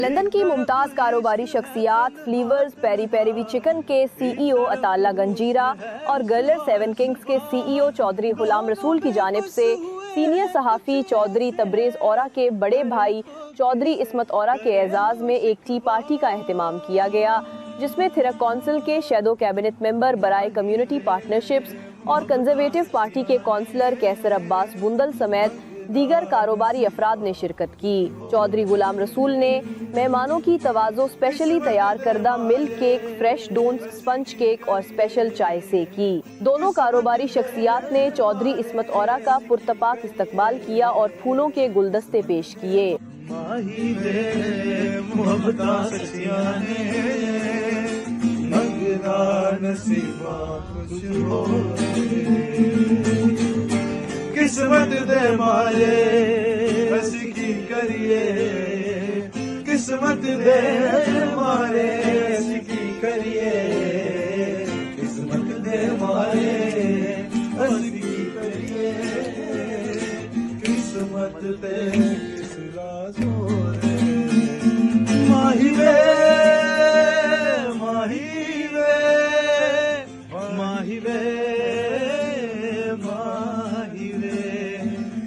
London کی ممتاز کاروباری شخصیات فلیورز پیری پیری چکن کے سی ای او عطا اللہ گنجیرہ اور گرلر سیون کنگز کے سی ای او چودھری غلام رسول کی جانب سے سینئر صحافی چودھری تبریز اورا کے بڑے بھائی چودھری عصمت اورا کے اعزاز میں ایک ٹی پارٹی کا اہتمام کیا گیا، جس میں تھرک کونسل کے شیڈو کیبنٹ ممبر برائے کمیونٹی پارٹنرشپس اور کنزرویٹو پارٹی کے کونسلر کیسر عباس بندل سمیت دیگر کاروباری افراد نے شرکت کی۔ چودھری غلام رسول نے مہمانوں کی تواضع اسپیشلی تیار کردہ milk cake, fresh ڈونز، sponge cake اور اسپیشل چائے سے کی۔ دونوں کاروباری شخصیات نے چودھری عصمت اورا کا پرتپاک استقبال کیا اور پھولوں کے گلدستے پیش کیے۔ قسمت دے مارے بس کی کریے، قسمت دے مارے بس کی کریے، قسمت دے مارے بس کی کریے، قسمت دے کس رازوں ماہی وے ماہی وے ماہی وے